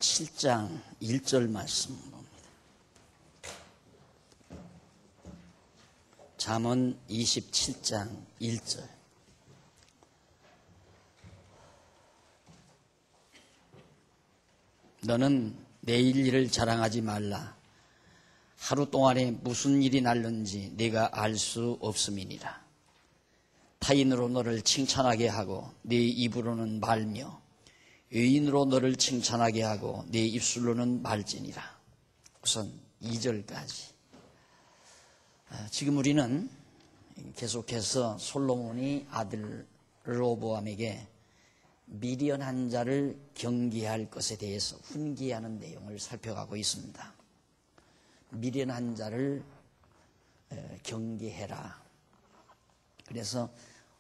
27장 1절 말씀 봅니다. 잠언 27장 1절. 너는 내일 일을 자랑하지 말라. 하루 동안에 무슨 일이 날는지 네가 알 수 없음이니라. 타인으로 너를 칭찬하게 하고 네 입으로는 말며 의인으로 너를 칭찬하게 하고 네 입술로는 말지니라. 우선 2절까지. 지금 우리는 계속해서 솔로몬이 아들 르호보암에게 미련한 자를 경계할 것에 대해서 훈계하는 내용을 살펴가고 있습니다. 미련한 자를 경계해라. 그래서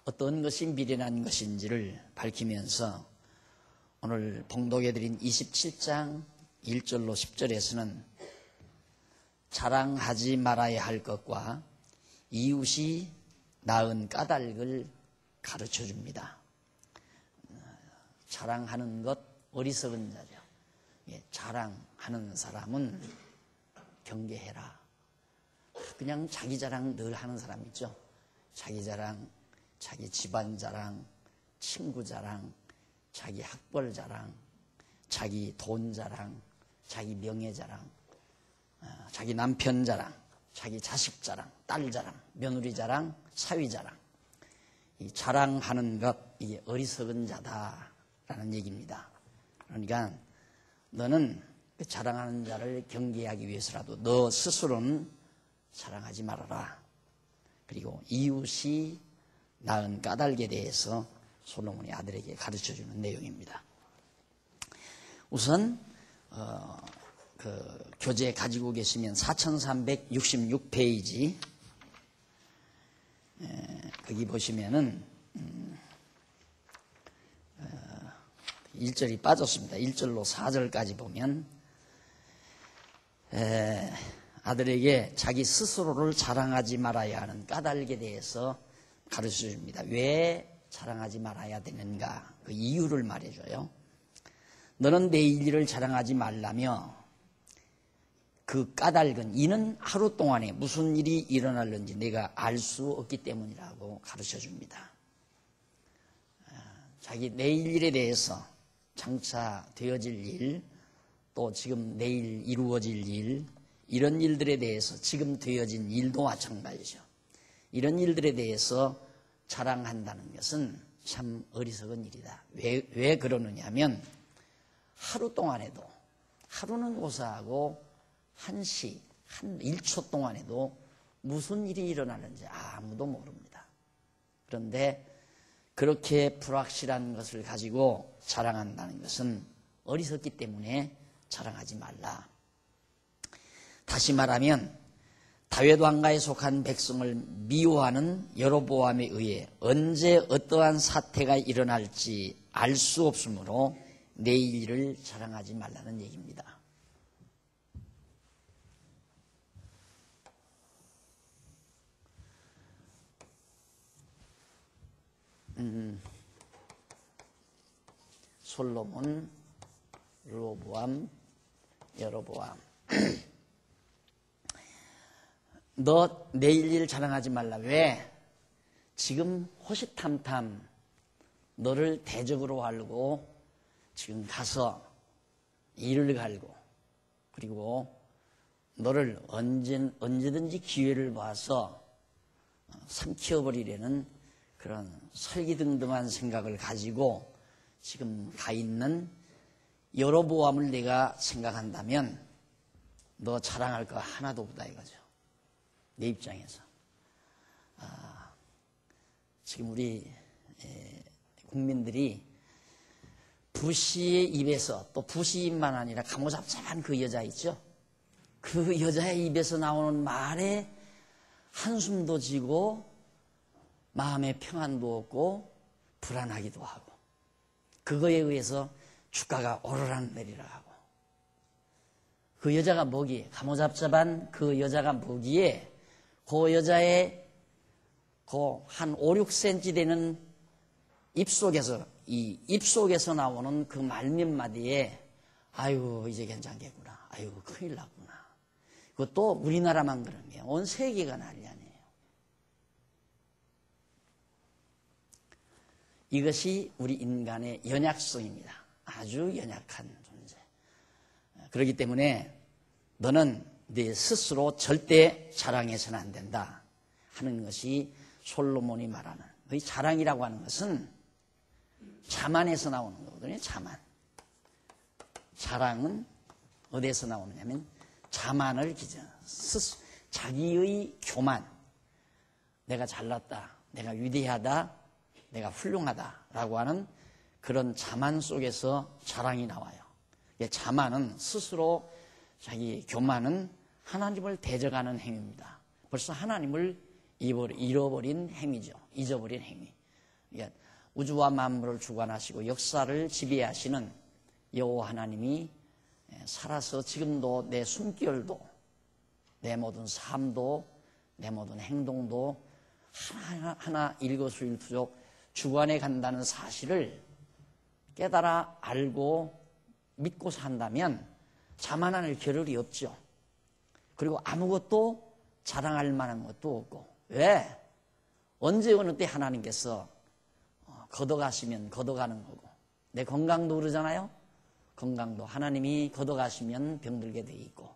어떤 것이 미련한 것인지를 밝히면서 오늘 봉독해드린 27장 1절로 10절에서는 자랑하지 말아야 할 것과 이웃이 낳은 까닭을 가르쳐 줍니다. 자랑하는 것 어리석은 자죠. 자랑하는 사람은 경계해라. 그냥 자기 자랑 늘 하는 사람 있죠. 자기 자랑, 자기 집안 자랑, 친구 자랑, 자기 학벌 자랑, 자기 돈 자랑, 자기 명예 자랑, 자기 남편 자랑, 자기 자식 자랑, 딸 자랑, 며느리 자랑, 사위 자랑. 이 자랑하는 것, 이게 어리석은 자다라는 얘기입니다. 그러니까 너는 그 자랑하는 자를 경계하기 위해서라도 너 스스로는 자랑하지 말아라. 그리고 이웃이 낳은 까닭에 대해서 솔로몬의 아들에게 가르쳐주는 내용입니다. 우선 그 교재 가지고 계시면 4366페이지 거기 보시면은 1절이 빠졌습니다. 1절로 4절까지 보면 아들에게 자기 스스로를 자랑하지 말아야 하는 까닭에 대해서 가르쳐 줍니다. 왜 자랑하지 말아야 되는가? 그 이유를 말해줘요. 너는 내일 일을 자랑하지 말라며 그 까닭은 이는 하루 동안에 무슨 일이 일어날는지 내가 알 수 없기 때문이라고 가르쳐 줍니다. 자기 내일 일에 대해서 장차 되어질 일, 또 지금 내일 이루어질 일, 이런 일들에 대해서 지금 되어진 일도 마찬가지죠. 이런 일들에 대해서 자랑한다는 것은 참 어리석은 일이다. 왜 그러느냐 하면 하루 동안에도, 하루는 고사하고 한시, 한 1초 동안에도 무슨 일이 일어나는지 아무도 모릅니다. 그런데 그렇게 불확실한 것을 가지고 자랑한다는 것은 어리석기 때문에 자랑하지 말라. 다시 말하면 다윗 왕가에 속한 백성을 미워하는 여로보암에 의해 언제 어떠한 사태가 일어날지 알 수 없으므로 내일 일을 자랑하지 말라는 얘기입니다. 솔로몬, 르호보암, 여로보암. 너 내일 일 자랑하지 말라. 왜? 지금 호시탐탐 너를 대적으로 알고 지금 가서 일을 갈고 그리고 너를 언제든지 기회를 봐서 삼키어버리려는 그런 설기등등한 생각을 가지고 지금 가 있는 여로보암을 내가 생각한다면 너 자랑할 거 하나도 없다 이거죠. 내 입장에서. 지금 우리 국민들이 부시의 입에서, 또 부시 입만 아니라 가모잡잡한 그 여자 있죠. 그 여자의 입에서 나오는 말에 한숨도 지고 마음의 평안도 없고 불안하기도 하고 그거에 의해서 주가가 오르락내리락 하고 그 여자가 뭐기에, 가모잡잡한 그 여자가 뭐기에 그 여자의 그 한 5, 6cm 되는 입속에서, 이 입속에서 나오는 그 말 몇 마디에 아이고 이제 괜찮겠구나. 아이고 큰일 났구나. 그것도 우리나라만 그런 게 온 세계가 난리 아니에요. 이것이 우리 인간의 연약성입니다. 아주 연약한 존재. 그렇기 때문에 너는 네 스스로 절대 자랑해서는 안 된다 하는 것이 솔로몬이 말하는, 이 자랑이라고 하는 것은 자만에서 나오는 거거든요. 자만. 자랑은 어디에서 나오느냐면 자만을 자기의 교만, 내가 잘났다, 내가 위대하다, 내가 훌륭하다라고 하는 그런 자만 속에서 자랑이 나와요. 자만은 스스로 자기 교만은 하나님을 대적하는 행위입니다. 벌써 하나님을 잃어버린 행위죠. 잊어버린 행위. 우주와 만물을 주관하시고 역사를 지배하시는 여호와 하나님이 살아서 지금도 내 숨결도, 내 모든 삶도, 내 모든 행동도 하나하나 일거수일투족 주관해 간다는 사실을 깨달아 알고 믿고 산다면 자만할 겨를이 없죠. 그리고 아무것도 자랑할 만한 것도 없고. 왜? 언제 어느 때 하나님께서 걷어가시면 걷어가는 거고, 내 건강도 그러잖아요. 건강도 하나님이 걷어가시면 병들게 돼 있고,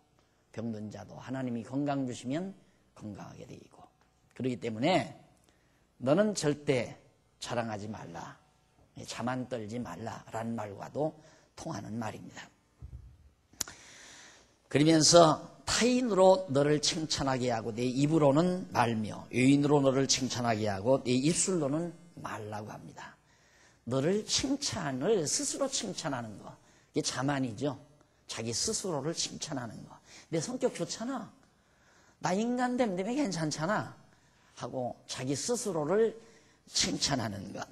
병든 자도 하나님이 건강 주시면 건강하게 돼 있고. 그렇기 때문에 너는 절대 자랑하지 말라, 자만 떨지 말라라는 말과도 통하는 말입니다. 그러면서 타인으로 너를 칭찬하게 하고 내 입으로는 말며 여인으로 너를 칭찬하게 하고 내 입술로는 말라고 합니다. 너를 칭찬을 스스로 칭찬하는 거, 이게 자만이죠. 자기 스스로를 칭찬하는 거. 내 성격 좋잖아, 나 인간 됨됨이 괜찮잖아 하고 자기 스스로를 칭찬하는 것,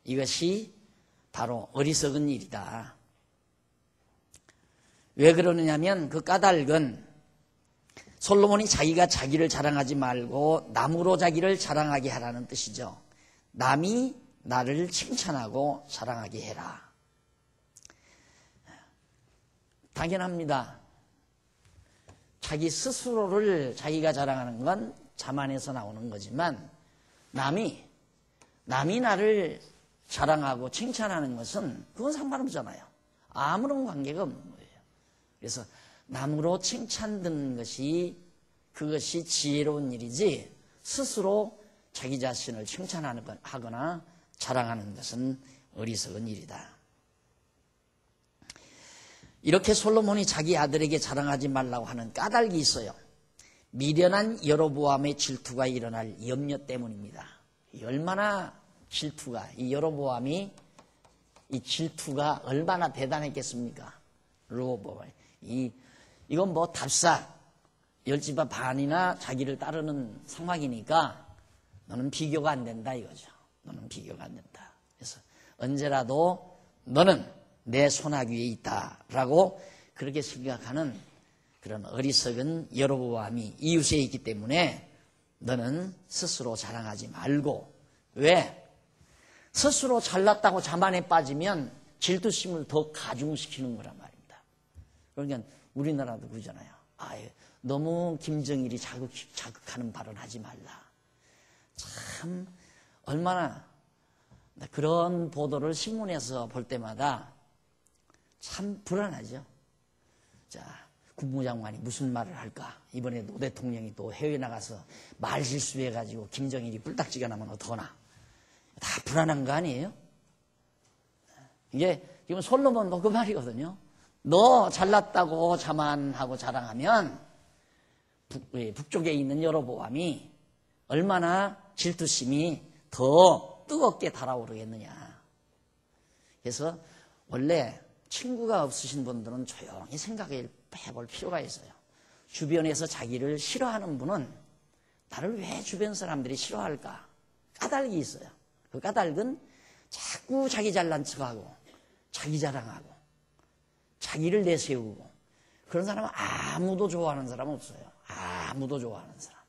이것이 바로 어리석은 일이다. 왜 그러느냐면 그 까닭은 솔로몬이 자기가 자기를 자랑하지 말고 남으로 자기를 자랑하게 하라는 뜻이죠. 남이 나를 칭찬하고 자랑하게 해라. 당연합니다. 자기 스스로를 자기가 자랑하는 건 자만에서 나오는 거지만 남이 나를 자랑하고 칭찬하는 것은 그건 상관없잖아요. 아무런 관계가 없는 거예요. 그래서 남으로 칭찬 듣는 것이, 그것이 지혜로운 일이지 스스로 자기 자신을 칭찬하거나 자랑하는 것은 어리석은 일이다. 이렇게 솔로몬이 자기 아들에게 자랑하지 말라고 하는 까닭이 있어요. 미련한 여로보암의 질투가 일어날 염려 때문입니다. 얼마나 질투가, 이 여로보암이 이 질투가 얼마나 대단했겠습니까? 여로보암. 이건 뭐 답사 10집안 반이나 자기를 따르는 상황이니까 너는 비교가 안 된다 이거죠. 너는 비교가 안 된다. 그래서 언제라도 너는 내 손아귀 위에 있다라고 그렇게 생각하는 그런 어리석은 여로보암이 이웃에 있기 때문에 너는 스스로 자랑하지 말고. 왜? 스스로 잘났다고 자만에 빠지면 질투심을 더 가중시키는 거란 말입니다. 그러니까 우리나라도 그러잖아요. 너무 김정일이 자극하는 발언하지 말라. 참 얼마나 그런 보도를 신문에서 볼 때마다 참 불안하죠. 자, 국무장관이 무슨 말을 할까? 이번에 노 대통령이 또 해외 나가서 말 실수해가지고 김정일이 뿔딱지가 나면 어떡하나? 다 불안한 거 아니에요? 이게 지금 솔로몬도 그 말이거든요. 너 잘났다고 자만하고 자랑하면 북쪽에 있는 여로보암이 얼마나 질투심이 더 뜨겁게 달아오르겠느냐. 그래서 원래 친구가 없으신 분들은 조용히 생각해 볼 필요가 있어요. 주변에서 자기를 싫어하는 분은 나를 왜 주변 사람들이 싫어할까? 까닭이 있어요. 그 까닭은 자꾸 자기 잘난 척하고 자기 자랑하고 자기를 내세우고, 그런 사람은 아무도 좋아하는 사람은 없어요. 아무도 좋아하는 사람.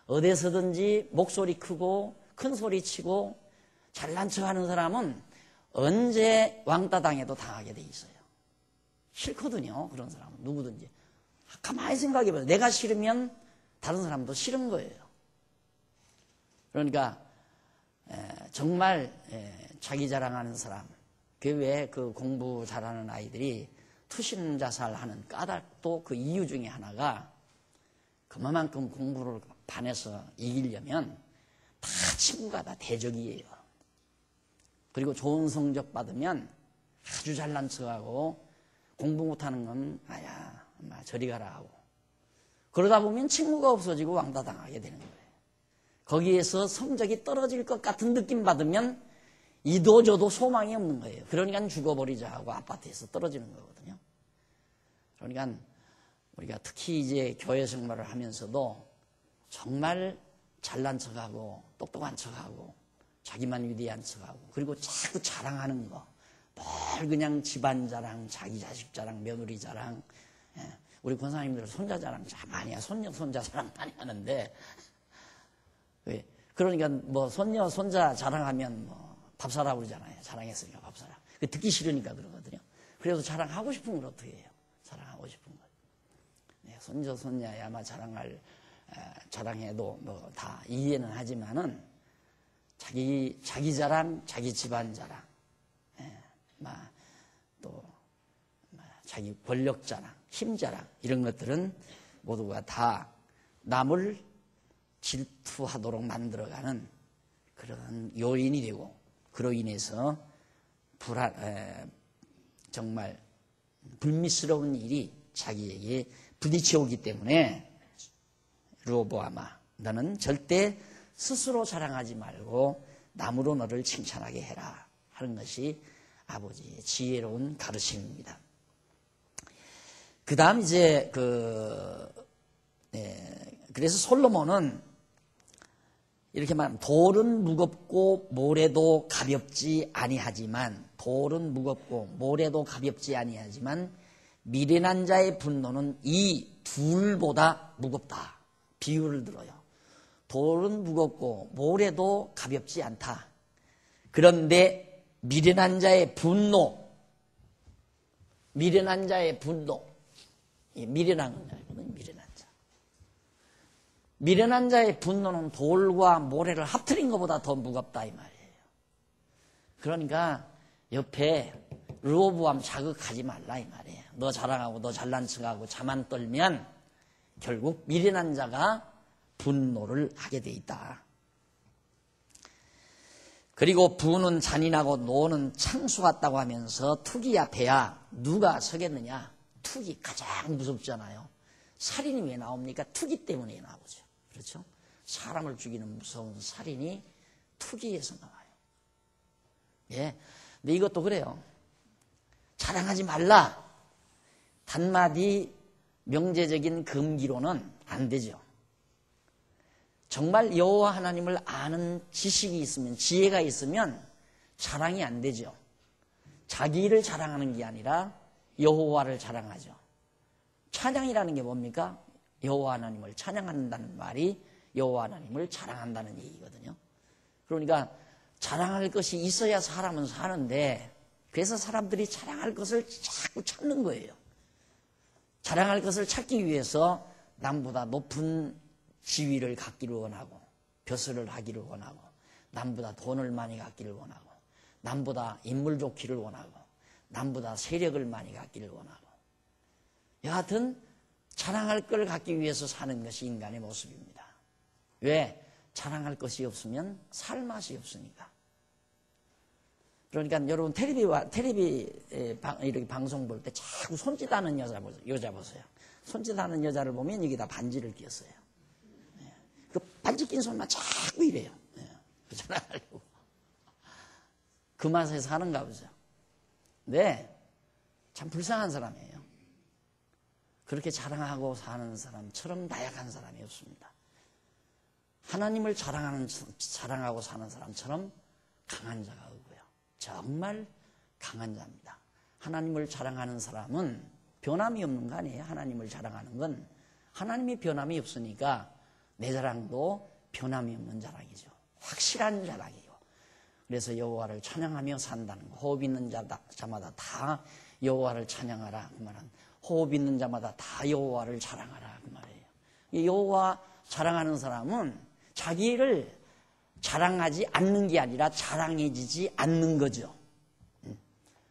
어디서든지 목소리 크고 큰 소리 치고 잘난 척하는 사람은 언제 왕따 당해도 당하게 돼 있어요. 싫거든요. 그런 사람은 누구든지. 가만히 생각해봐요. 내가 싫으면 다른 사람도 싫은 거예요. 그러니까 정말 자기 자랑하는 사람, 왜 그 공부 잘하는 아이들이 투신 자살하는 까닭도 그 이유 중에 하나가 그만큼 공부를 반에서 이기려면 다 친구가 다 대적이에요. 그리고 좋은 성적 받으면 아주 잘난 척하고 공부 못하는 건 아야 저리 가라 하고 그러다 보면 친구가 없어지고 왕따당하게 되는 거예요. 거기에서 성적이 떨어질 것 같은 느낌 받으면 이도 저도 소망이 없는 거예요. 그러니까 죽어버리자 하고 아파트에서 떨어지는 거거든요. 그러니까 우리가 특히 이제 교회 생활을 하면서도 정말 잘난 척하고 똑똑한 척하고 자기만 위대한 척하고 그리고 자꾸 자랑하는 거, 뭘 그냥 집안 자랑, 자기 자식 자랑, 며느리 자랑, 우리 권사님들 손자 자랑 참 많이 해요. 손자 자랑 많이 하는데 그러니까 뭐 손자 자랑하면 뭐 밥 사라고 그러잖아요. 자랑했으니까 밥 사라. 듣기 싫으니까 그러거든요. 그래서 자랑하고 싶은 걸 어떻게 해요? 자랑하고 싶은 걸. 네, 손자야 아마 자랑해도 뭐 다 이해는 하지만은 자기 자랑, 자기 집안 자랑, 또 자기 권력 자랑, 힘 자랑 이런 것들은 모두가 다 남을 질투하도록 만들어가는 그런 요인이 되고 그로 인해서 정말 불미스러운 일이 자기에게 부딪혀 오기 때문에 르호보암아 너는 절대 스스로 자랑하지 말고 남으로 너를 칭찬하게 해라 하는 것이 아버지의 지혜로운 가르침입니다. 그 다음 이제 그래서 솔로몬은 이렇게 말하면 돌은 무겁고 모래도 가볍지 아니하지만 돌은 무겁고 모래도 가볍지 아니하지만 미련한 자의 분노는 이 둘보다 무겁다. 비유를 들어요. 돌은 무겁고 모래도 가볍지 않다. 그런데 미련한 자의 분노, 미련한 자의 분노, 미련한 자거든요. 미련한 자의 분노는 돌과 모래를 합틀린 것보다 더 무겁다 이 말이에요. 그러니까 옆에 르호보암 자극하지 말라 이 말이에요. 너 자랑하고 너 잘난 척하고 자만 떨면 결국 미련한 자가 분노를 하게 돼 있다. 그리고 부는 잔인하고 노는 창수 같다고 하면서 투기 앞에야 누가 서겠느냐. 투기 가장 무섭잖아요. 살인이 왜 나옵니까? 투기 때문에 나오죠. 그렇죠? 사람을 죽이는 무서운 살인이 투기에서 나와요. 예. 근데 이것도 그래요. 자랑하지 말라. 단마디 명제적인 금기로는 안 되죠. 정말 여호와 하나님을 아는 지식이 있으면, 지혜가 있으면 자랑이 안 되죠. 자기를 자랑하는 게 아니라 여호와를 자랑하죠. 찬양이라는 게 뭡니까? 여호와 하나님을 찬양한다는 말이 여호와 하나님을 자랑한다는 얘기거든요. 그러니까 자랑할 것이 있어야 사람은 사는데 그래서 사람들이 자랑할 것을 자꾸 찾는 거예요. 자랑할 것을 찾기 위해서 남보다 높은 지위를 갖기를 원하고 벼슬을 하기를 원하고 남보다 돈을 많이 갖기를 원하고 남보다 인물 좋기를 원하고 남보다 세력을 많이 갖기를 원하고 여하튼 자랑할 걸 갖기 위해서 사는 것이 인간의 모습입니다. 왜? 자랑할 것이 없으면 살 맛이 없으니까. 그러니까 여러분 텔레비 이렇게 방송 볼 때 자꾸 손짓하는 여자 보세요. 손짓하는 여자를 보면 여기다 반지를 끼었어요. 그 반지 낀 손만 자꾸 이래요. 자랑하려고. 그 맛에 사는가 보죠. 네, 참 불쌍한 사람이에요. 그렇게 자랑하고 사는 사람처럼 나약한 사람이 없습니다. 하나님을 자랑하고 사는 사람처럼 강한 자가 없고요. 정말 강한 자입니다. 하나님을 자랑하는 사람은 변함이 없는 거 아니에요. 하나님을 자랑하는 건 하나님이 변함이 없으니까 내 자랑도 변함이 없는 자랑이죠. 확실한 자랑이고. 그래서 여호와를 찬양하며 산다는 거. 호흡 있는 자마다 다 여호와를 찬양하라 그 말은 호흡 있는 자마다 다 여호와를 자랑하라 그 말이에요. 이 여호와 자랑하는 사람은 자기를 자랑하지 않는 게 아니라 자랑해지지 않는 거죠.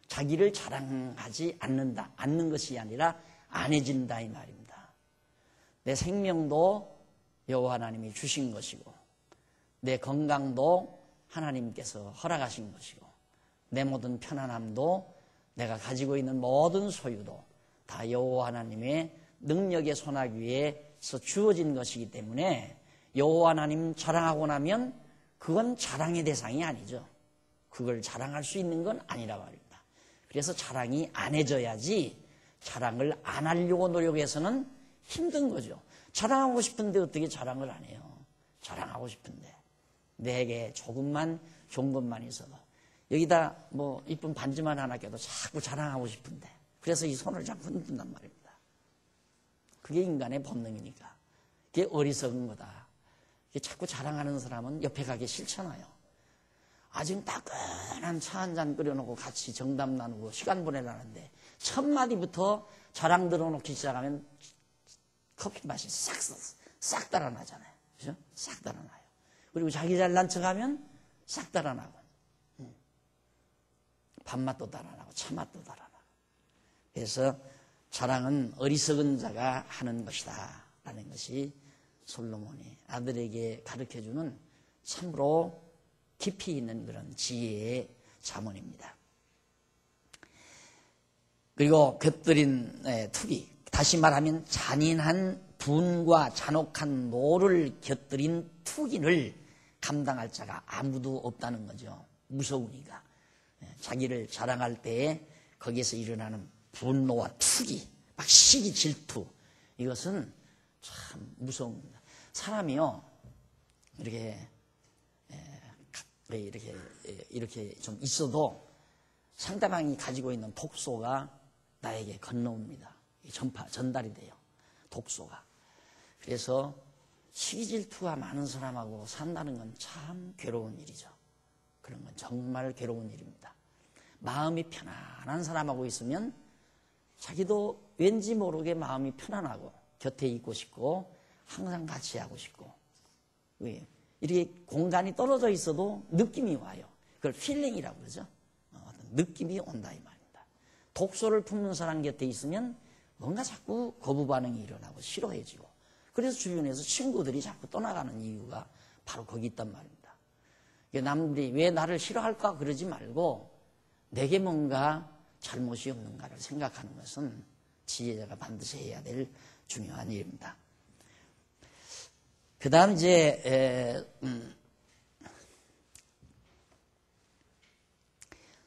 자기를 자랑하지 않는 것이 아니라 안 해진다 이 말입니다. 내 생명도 여호와 하나님이 주신 것이고 내 건강도 하나님께서 허락하신 것이고 내 모든 편안함도 내가 가지고 있는 모든 소유도 다 여호와 하나님의 능력의 손아귀 위에서 주어진 것이기 때문에 여호와 하나님 자랑하고 나면 그건 자랑의 대상이 아니죠. 그걸 자랑할 수 있는 건 아니라 말입니다. 그래서 자랑이 안 해져야지 자랑을 안 하려고 노력해서는 힘든 거죠. 자랑하고 싶은데 어떻게 자랑을 안 해요? 자랑하고 싶은데 내게 조금만 좋은 것만 있어도 여기다 뭐 이쁜 반지만 하나 껴도 자꾸 자랑하고 싶은데 그래서 이 손을 자꾸 흔든단 말입니다. 그게 인간의 본능이니까 그게 어리석은 거다. 자꾸 자랑하는 사람은 옆에 가기 싫잖아요. 아직 따끈한 차 한 잔 끓여놓고 같이 정담 나누고 시간 보내라는데 첫 마디부터 자랑 들어놓기 시작하면 커피 맛이 싹 달아나잖아요. 그죠? 싹 달아나요. 그리고 자기 잘난 척하면 싹 달아나고 밥맛도 달아나고 차맛도 달아나고 그래서 자랑은 어리석은 자가 하는 것이다 라는 것이 솔로몬이 아들에게 가르쳐주는 참으로 깊이 있는 그런 지혜의 자문입니다. 그리고 곁들인 투기, 다시 말하면 잔인한 분과 잔혹한 노를 곁들인 투기를 감당할 자가 아무도 없다는 거죠. 무서우니까. 자기를 자랑할 때에 거기에서 일어나는 분노와 투기, 막 시기 질투, 이것은 참 무서웁니다. 사람이요, 이렇게 좀 있어도 상대방이 가지고 있는 독소가 나에게 건너옵니다. 전달이 돼요. 독소가. 그래서 시기질투가 많은 사람하고 산다는 건 참 괴로운 일이죠. 그런 건 정말 괴로운 일입니다. 마음이 편안한 사람하고 있으면 자기도 왠지 모르게 마음이 편안하고 곁에 있고 싶고 항상 같이 하고 싶고 이렇게 공간이 떨어져 있어도 느낌이 와요. 그걸 필링이라고 그러죠. 느낌이 온다 이 말입니다. 독소를 품는 사람 곁에 있으면 뭔가 자꾸 거부 반응이 일어나고 싫어해지고 그래서 주변에서 친구들이 자꾸 떠나가는 이유가 바로 거기 있단 말입니다. 남들이 왜 나를 싫어할까 그러지 말고 내게 뭔가 잘못이 없는가를 생각하는 것은 지혜자가 반드시 해야 될 중요한 일입니다. 그 다음 이제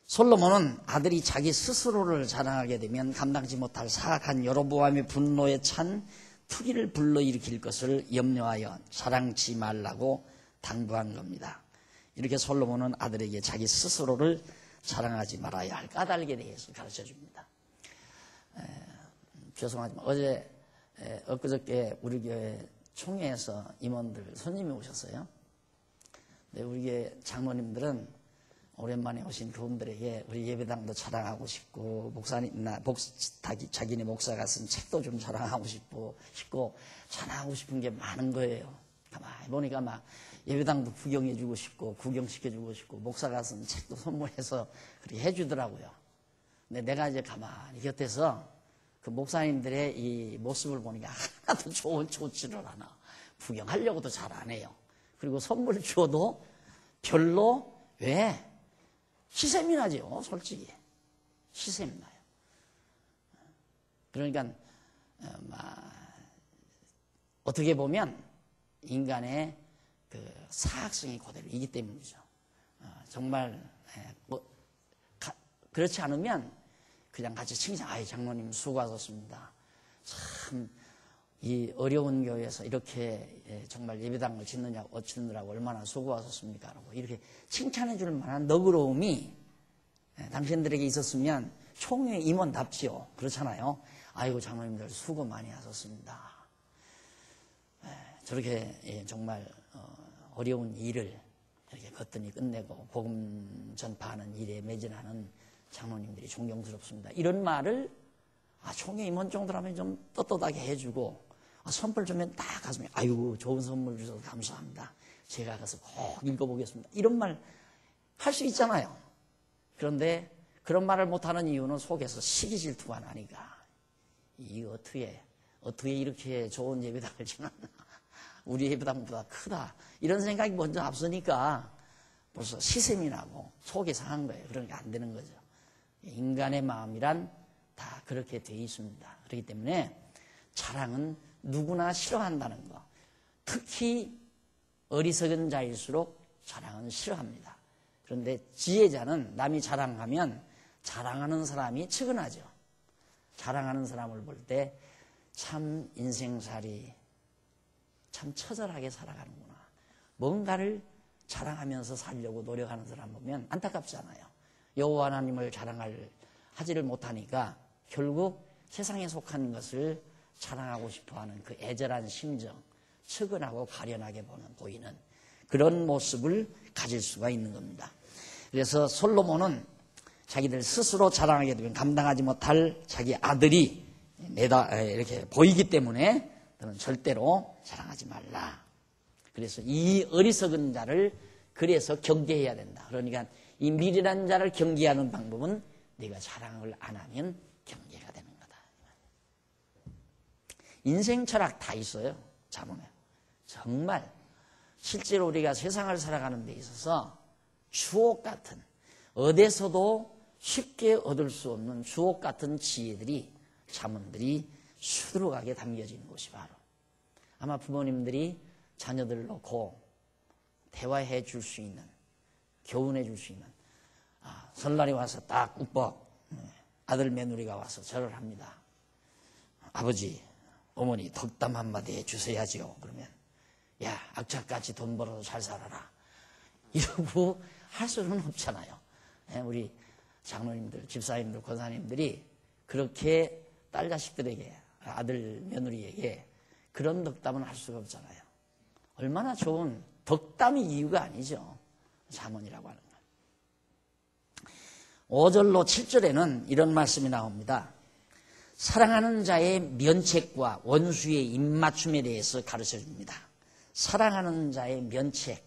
솔로몬은 아들이 자기 스스로를 자랑하게 되면 감당지 못할 사악한 여로보암의 분노에 찬 투기를 불러일으킬 것을 염려하여 자랑치 말라고 당부한 겁니다. 이렇게 솔로몬은 아들에게 자기 스스로를 자랑하지 말아야 할 까닭에 대해서 가르쳐 줍니다. 죄송하지만 엊그저께 우리 교회 총회에서 임원들 손님이 오셨어요. 근데 우리 교회 장로님들은 오랜만에 오신 그분들에게 우리 예배당도 자랑하고 싶고 자기네 목사가 쓴 책도 좀 자랑하고 싶고 자랑하고 싶은 게 많은 거예요. 가만히 보니까 막 예배당도 구경해주고 싶고 구경시켜주고 싶고 목사가 쓴 책도 선물해서 그렇게 해주더라고요. 근데 내가 이제 가만히 곁에서 그 목사님들의 이 모습을 보니까 하나도 좋지를 않아. 구경하려고도 잘 안 해요. 그리고 선물 줘도 별로 왜? 시샘이 나죠, 솔직히. 시샘이 나요. 그러니까 어떻게 보면 인간의 그 사악성이 그대로 이기 때문이죠. 정말 그렇지 않으면 그냥 같이 칭찬, 장로님 수고하셨습니다. 참 이 어려운 교회에서 이렇게 정말 예배당을 짓느라고 얼마나 수고하셨습니까? 라고 이렇게 칭찬해 줄 만한 너그러움이 당신들에게 있었으면 총회 임원답지요. 그렇잖아요. 아이고 장로님들 수고 많이 하셨습니다. 저렇게 정말 어려운 일을 이렇게 거뜬히 끝내고 복음 전파하는 일에 매진하는 장로님들이 존경스럽습니다. 이런 말을 총회 임원 정도라면 좀 떳떳하게 해주고 선물 주면 딱 가슴에 아이고 좋은 선물 주셔서 감사합니다. 제가 가서 꼭 읽어보겠습니다. 이런 말 할 수 있잖아요. 그런데 그런 말을 못하는 이유는 속에서 시기 질투가 나니까 이거 어떻게 이렇게 좋은 예배당을 지났나, 우리 예배당보다 크다, 이런 생각이 먼저 앞서니까 벌써 시샘이 나고 속이 상한 거예요. 그러니까 안 되는 거죠. 인간의 마음이란 다 그렇게 돼 있습니다. 그렇기 때문에 자랑은 누구나 싫어한다는 거, 특히 어리석은 자일수록 자랑은 싫어합니다. 그런데 지혜자는 남이 자랑하면 자랑하는 사람이 측은하죠. 자랑하는 사람을 볼 때 참 인생살이 참 처절하게 살아가는구나, 뭔가를 자랑하면서 살려고 노력하는 사람 보면 안타깝잖아요. 여호와 하나님을 하지를 못하니까 결국 세상에 속한 것을 자랑하고 싶어하는 그 애절한 심정, 측은하고 가련하게 보이는 그런 모습을 가질 수가 있는 겁니다. 그래서 솔로몬은 자기들 스스로 자랑하게 되면 감당하지 못할 자기 아들이 이렇게 보이기 때문에 너는 절대로 자랑하지 말라. 그래서 이 어리석은 자를 그래서 경계해야 된다. 그러니까 이 미련한 자를 경계하는 방법은 네가 자랑을 안 하면 경계가 되는 거다. 인생 철학 다 있어요. 자문에. 정말 실제로 우리가 세상을 살아가는 데 있어서 주옥 같은, 어디서도 쉽게 얻을 수 없는 주옥 같은 지혜들이, 자문들이 수두룩하게 담겨진 곳이 바로 아마 부모님들이 자녀들을 놓고 대화해 줄 수 있는, 교훈해 줄 수 있는, 설날이 와서 딱 우뻑 아들 며느리가 와서 절을 합니다. 아버지, 어머니 덕담 한마디 해주셔야지요. 그러면 야, 악착같이 돈 벌어서 잘 살아라, 이러고 할 수는 없잖아요. 우리 장로님들, 집사님들, 권사님들이 그렇게 딸 자식들에게, 아들 며느리에게 그런 덕담은 할 수가 없잖아요. 얼마나 좋은 덕담이 이유가 아니죠. 자문이라고 하는 건. 5절로 7절에는 이런 말씀이 나옵니다. 사랑하는 자의 면책과 원수의 입맞춤에 대해서 가르쳐 줍니다. 사랑하는 자의 면책,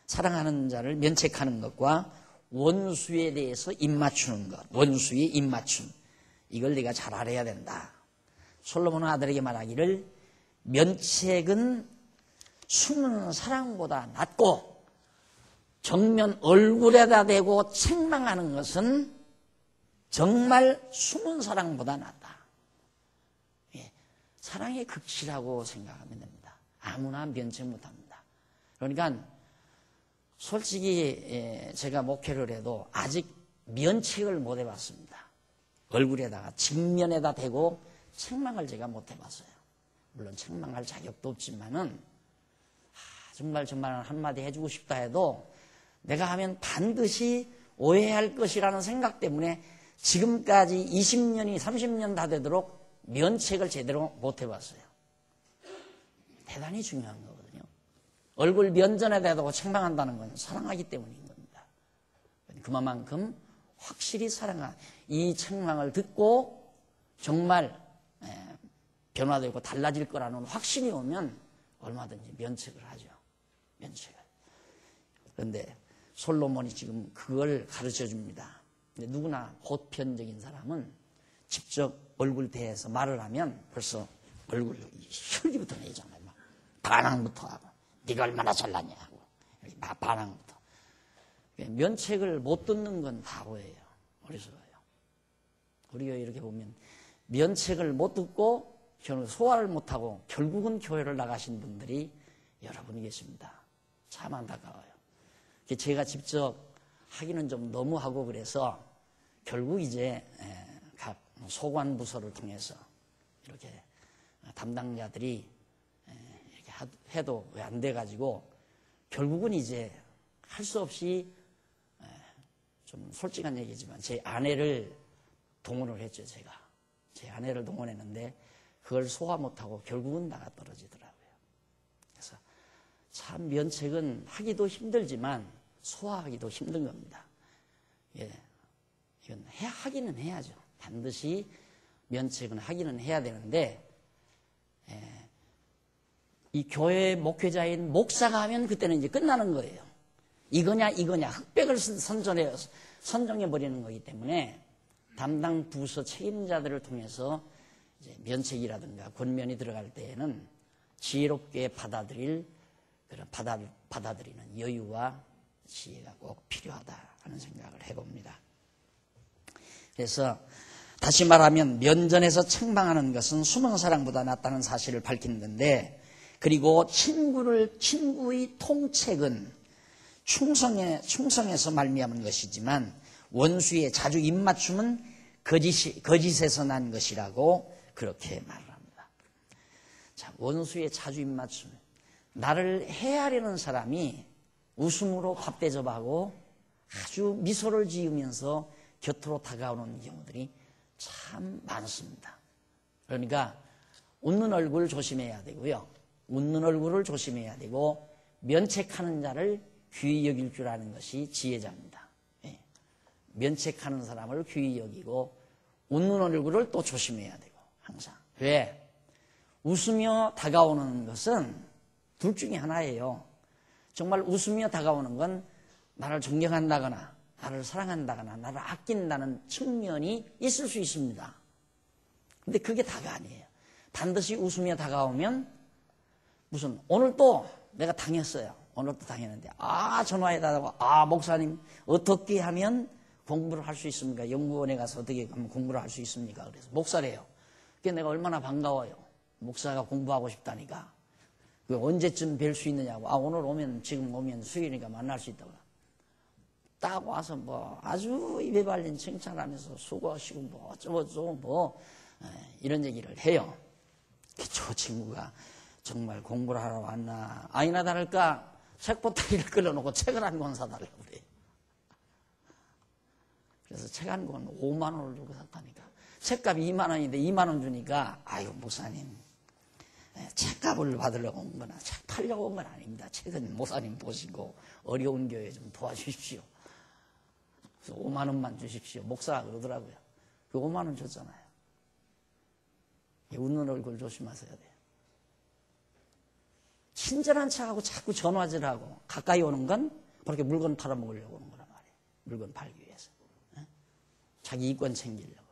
사랑하는 자를 면책하는 것과 원수에 대해서 입맞추는 것, 원수의 입맞춤, 이걸 네가 잘 알아야 된다. 솔로몬은 아들에게 말하기를 면책은 숨은 사랑보다 낫고 정면 얼굴에다 대고 책망하는 것은 정말 숨은 사랑보다 낫다. 사랑의 극치라고 생각하면 됩니다. 아무나 면책 못합니다. 그러니까 솔직히 제가 목회를 해도 아직 면책을 못 해봤습니다. 얼굴에다가 직면에다 대고 책망을 제가 못 해봤어요. 물론 책망할 자격도 없지만은 정말 한마디 해주고 싶다 해도 내가 하면 반드시 오해할 것이라는 생각 때문에 지금까지 20년이 30년 다 되도록 면책을 제대로 못 해봤어요. 대단히 중요한 거거든요. 얼굴 면전에다 대고 책망한다는 건 사랑하기 때문인 겁니다. 그만큼 확실히 사랑한 이 책망을 듣고 정말 변화되고 달라질 거라는 확신이 오면 얼마든지 면책을 하죠. 면책을. 그런데 솔로몬이 지금 그걸 가르쳐 줍니다. 근데 누구나 보편적인 사람은 직접 얼굴 대해서 말을 하면 벌써 얼굴 혈기부터 내잖아요. 막 반항부터 하고 네가 얼마나 잘났냐 하고 반항부터. 면책을 못 듣는 건 바보예요. 어리석어요. 우리가 이렇게 보면 면책을 못 듣고 소화를 못하고 결국은 교회를 나가신 분들이 여러분 계십니다. 참 안타까워요. 제가 직접 하기는 좀 너무하고 그래서 결국 이제 각 소관부서를 통해서 이렇게 담당자들이 이렇게 해도 왜 안 돼가지고 결국은 이제 할 수 없이 좀 솔직한 얘기지만 제 아내를 동원을 했죠. 제가 제 아내를 동원했는데 그걸 소화 못하고 결국은 나가 떨어지더라고요. 그래서 참 면책은 하기도 힘들지만 소화하기도 힘든 겁니다. 예, 이건 하기는 해야죠. 반드시 면책은 하기는 해야 되는데, 이 교회 목회자인 목사가 하면 그때는 이제 끝나는 거예요. 이거냐 흑백을 선정해버리는 거기 때문에 담당 부서 책임자들을 통해서 이제 면책이라든가 권면이 들어갈 때에는 지혜롭게 받아들일 그런 받아들이는 여유와 지혜가 꼭 필요하다 하는 생각을 해봅니다. 그래서 다시 말하면 면전에서 책망하는 것은 숨은 사랑보다 낫다는 사실을 밝히는 건데, 그리고 친구의 통책은 충성에서 말미암은 것이지만 원수의 자주 입맞춤은 거짓에서 난 것이라고 그렇게 말을 합니다. 자, 원수의 자주 입맞춤. 나를 해하려는 사람이 웃음으로 밥 대접하고 아주 미소를 지으면서 곁으로 다가오는 경우들이 참 많습니다. 그러니까 웃는 얼굴 조심해야 되고요. 웃는 얼굴을 조심해야 되고 면책하는 자를 귀히 여길 줄 아는 것이 지혜자입니다. 예. 면책하는 사람을 귀히 여기고 웃는 얼굴을 또 조심해야 되고 항상. 왜? 웃으며 다가오는 것은 둘 중에 하나예요. 정말 웃으며 다가오는 건 나를 존경한다거나 나를 사랑한다거나 나를 아낀다는 측면이 있을 수 있습니다. 근데 그게 다가 아니에요. 반드시 웃으며 다가오면 무슨 오늘 또 내가 당했어요. 오늘 또 당했는데 전화해달라고 목사님 어떻게 하면 공부를 할 수 있습니까? 연구원에 가서 어떻게 하면 공부를 할 수 있습니까? 그래서 목사래요. 그게 내가 얼마나 반가워요. 목사가 공부하고 싶다니까. 언제쯤 뵐 수 있느냐고. 오늘 지금 오면 수요일이니까 만날 수 있다고. 딱 와서 아주 입에 발린 칭찬하면서 수고하시고 어쩌고 이런 얘기를 해요. 저 친구가 정말 공부를 하러 왔나. 아니나 다를까 책보따리를 끌어놓고 책을 한 권 사달라고 그래요. 그래서 책 한 권 5만 원을 주고 샀다니까. 책값이 2만 원인데 2만 원 주니까 목사님 책값을 받으려고 온 거나 책 팔려고 온 건 아닙니다. 책은 목사님 보시고 어려운 교회 좀 도와주십시오. 그래서 5만 원만 주십시오. 목사가 그러더라고요. 그 5만 원 줬잖아요. 웃는 얼굴 조심하셔야 돼요. 친절한 척하고 자꾸 전화질하고 가까이 오는 건 그렇게 물건 팔아먹으려고 오는 거란 말이에요. 물건 팔기 위해서. 자기 이권 챙기려고.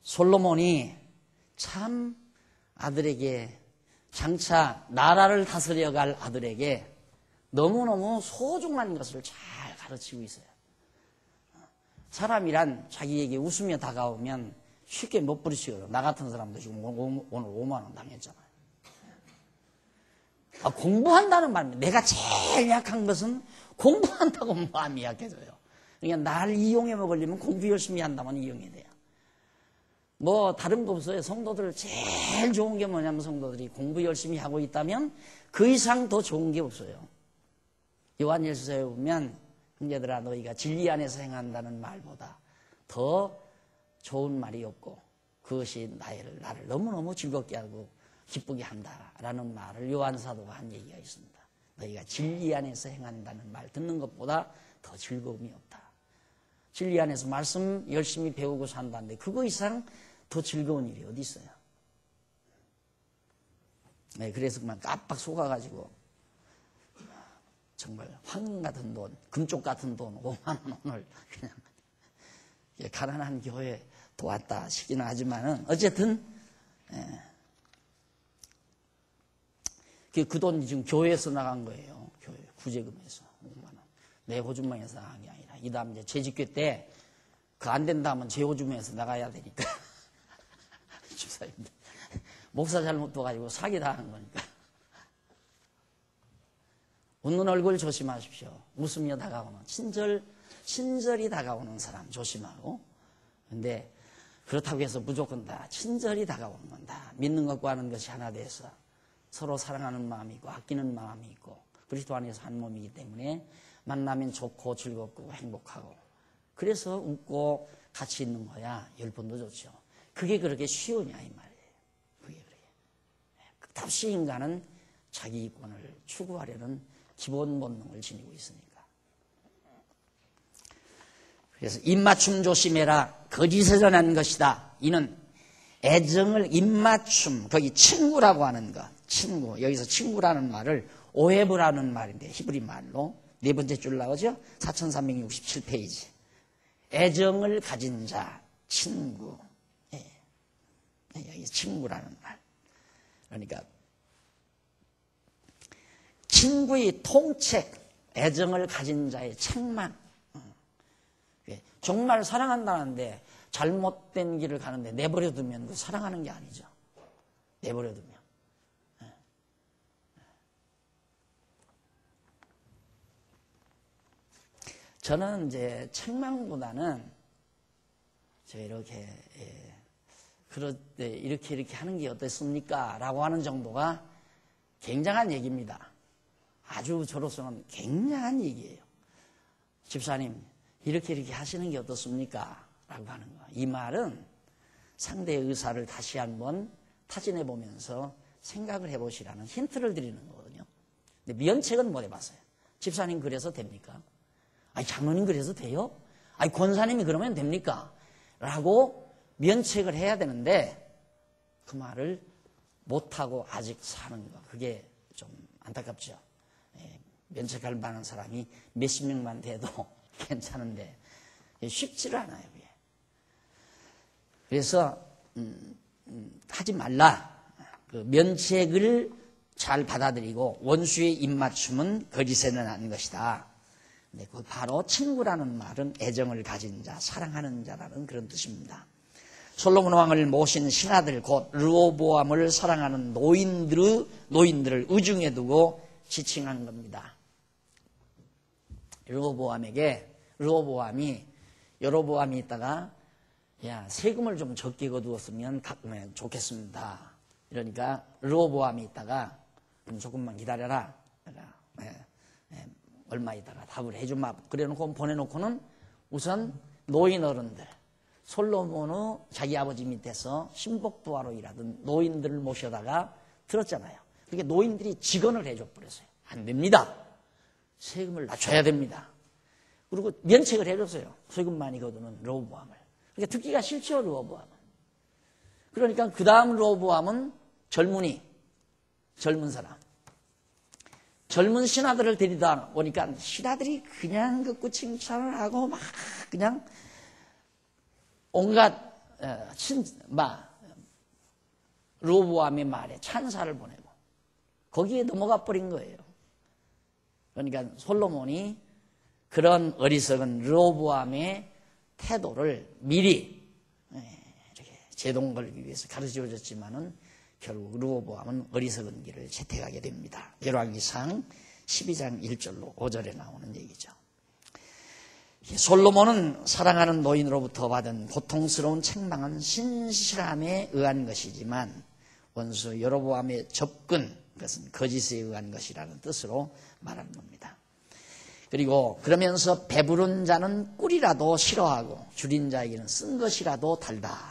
솔로몬이 참 아들에게 장차 나라를 다스려갈 아들에게 너무너무 소중한 것을 잘 가르치고 있어요. 사람이란 자기에게 웃으며 다가오면 쉽게 못 부리시거든요. 나 같은 사람도 지금 오늘 5만 원 당했잖아요. 공부한다는 말입니다. 내가 제일 약한 것은 공부한다고 마음이 약해져요. 그러니까 날 이용해 먹으려면 공부 열심히 한다면 이용해야 돼요. 다른 거 없어요. 성도들 제일 좋은 게 뭐냐면 성도들이 공부 열심히 하고 있다면 그 이상 더 좋은 게 없어요. 요한일서에 보면 형제들아 너희가 진리 안에서 행한다는 말보다 더 좋은 말이 없고 그것이 나를 너무너무 즐겁게 하고 기쁘게 한다라는 말을 요한 사도가 한 얘기가 있습니다. 너희가 진리 안에서 행한다는 말 듣는 것보다 더 즐거움이 없다. 진리 안에서 말씀 열심히 배우고 산다는데 그거 이상 더 즐거운 일이 어디 있어요? 네, 그래서 그만 깜빡 속아가지고 정말 황금 같은 돈, 금쪽 같은 돈 5만 원을 그냥 가난한 교회에 도왔다 싶기는 하지만은 어쨌든 그 돈이 지금 교회에서 나간 거예요. 교회 구제금에서 5만 원. 내 호주머니에서 나간 게 아니라 이 다음 이제 재직회 때 그 안 된다면 제 호주머니에서 나가야 되니까 주사입니다. 목사 잘못 둬가지고 사기 당한 거니까. 웃는 얼굴 조심하십시오. 웃으며 다가오는 친절히 다가오는 사람 조심하고. 근데 그렇다고 해서 무조건 다 친절히 다가오는 건 다 믿는 것과 하는 것이 하나 돼서 서로 사랑하는 마음이 있고 아끼는 마음이 있고 그리스도 안에서 한 몸이기 때문에 만나면 좋고 즐겁고 행복하고 그래서 웃고 같이 있는 거야 10번도 좋죠. 그게 그렇게 쉬우냐 이 말이에요. 그게 그래요. 끝없이 인간은 자기 이권을 추구하려는 기본 본능을 지니고 있으니까. 그래서 입맞춤 조심해라. 거짓에서 난 것이다. 이는 애정을 입맞춤, 거기 친구라고 하는 것. 친구. 여기서 친구라는 말을 오헤브라는 말인데 히브리 말로 네 번째 줄 나오죠? 4367페이지. 애정을 가진 자, 친구. 예. 여기 친구라는 말. 그러니까 친구의 통책, 애정을 가진 자의 책망. 정말 사랑한다는데 잘못된 길을 가는데 내버려두면 그 사랑하는 게 아니죠. 내버려두면. 저는 이제 책망보다는 제가 이렇게 그럴 때 이렇게 하는 게 어떻습니까? 라고 하는 정도가 굉장한 얘기입니다. 아주 저로서는 굉장한 얘기예요. 집사님, 이렇게 하시는 게 어떻습니까? 라고 하는 거. 이 말은 상대의 의사를 다시 한번 타진해 보면서 생각을 해보시라는 힌트를 드리는 거거든요. 근데 면책은 못 해봤어요. 집사님 그래서 됩니까? 아니, 장로님 그래서 돼요? 아니, 권사님이 그러면 됩니까? 라고 면책을 해야 되는데 그 말을 못하고 아직 사는 거. 그게 좀 안타깝죠. 면책할 만한 사람이 몇십 명만 돼도 괜찮은데 쉽지를 않아요. 그래서 하지 말라. 그 면책을 잘 받아들이고 원수의 입맞춤은 거짓에는 아닌 것이다. 근데 그 바로 친구라는 말은 애정을 가진 자, 사랑하는 자라는 그런 뜻입니다. 솔로몬 왕을 모신 신하들 곧 르호보암을 사랑하는 노인들을 의중에 두고 지칭한 겁니다. 르호보암이 여로보암이 있다가 야, 세금을 좀 적게 거두었으면 좋겠습니다. 이러니까 르호보암이 있다가 그럼 조금만 기다려라. 얼마 있다가 답을 해주마. 그래놓고 보내놓고는 우선 노인 어른들, 솔로몬의 자기 아버지 밑에서 신복부하로 일하던 노인들을 모셔다가 들었잖아요. 그러니까 노인들이 직언을 해줘 버렸어요. 안 됩니다. 세금을 낮춰야 됩니다. 그리고 면책을 해줬어요. 세금 많이 거두는 르호보암을. 그러니까 듣기가 싫죠, 르호보암은. 그러니까 그 다음 르호보암은 젊은 사람. 젊은 신하들을 데리다 보니까 신하들이 그냥 그 칭찬을 하고 막 그냥 온갖 르호보암의 말에 찬사를 보내고 거기에 넘어가 버린 거예요. 그러니까 솔로몬이 그런 어리석은 르호보암의 태도를 미리 이렇게 제동 걸기 위해서 가르쳐 줬지만은 결국 르호보암은 어리석은 길을 채택하게 됩니다. 열왕기상 12장 1절로 5절에 나오는 얘기죠. 솔로몬은 사랑하는 노인으로부터 받은 고통스러운 책망은 신실함에 의한 것이지만 원수 여로보암의 접근, 그것은 거짓에 의한 것이라는 뜻으로 말하는 겁니다. 그리고 그러면서 배부른 자는 꿀이라도 싫어하고 줄인 자에게는 쓴 것이라도 달다.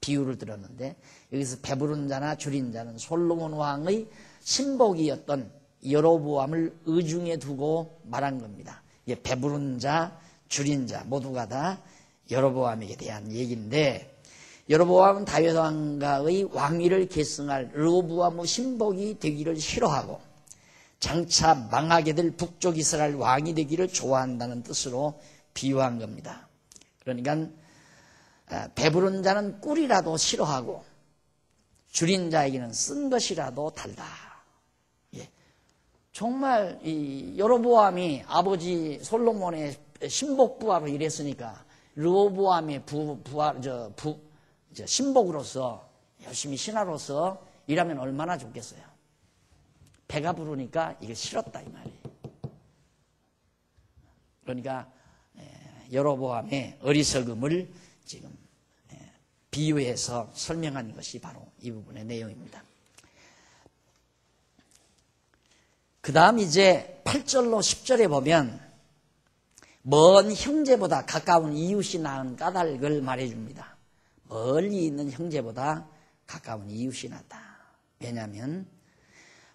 비유를 들었는데 여기서 배부른 자나 줄인 자는 솔로몬 왕의 신복이었던 여로보암을 의중에 두고 말한 겁니다. 이게 배부른 자, 줄인 자 모두가 다 여로보암에게 대한 얘기인데 여로보암은 다윗 왕가의 왕위를 계승할 르호보암의 신복이 되기를 싫어하고 장차 망하게 될 북쪽 이스라엘 왕이 되기를 좋아한다는 뜻으로 비유한 겁니다. 그러니까 배부른 자는 꿀이라도 싫어하고 줄인 자에게는 쓴 것이라도 달다. 예. 정말 이 여로보암이 아버지 솔로몬의 신복부하로 일했으니까 르호보암의 신복으로서 열심히 신하로서 일하면 얼마나 좋겠어요. 배가 부르니까 이게 싫었다 이 말이에요. 그러니까 여로보암의 어리석음을 지금 비유해서 설명한 것이 바로 이 부분의 내용입니다. 그 다음 이제 8절로 10절에 보면 먼 형제보다 가까운 이웃이 낳은 까닭을 말해줍니다. 멀리 있는 형제보다 가까운 이웃이 낫다. 왜냐하면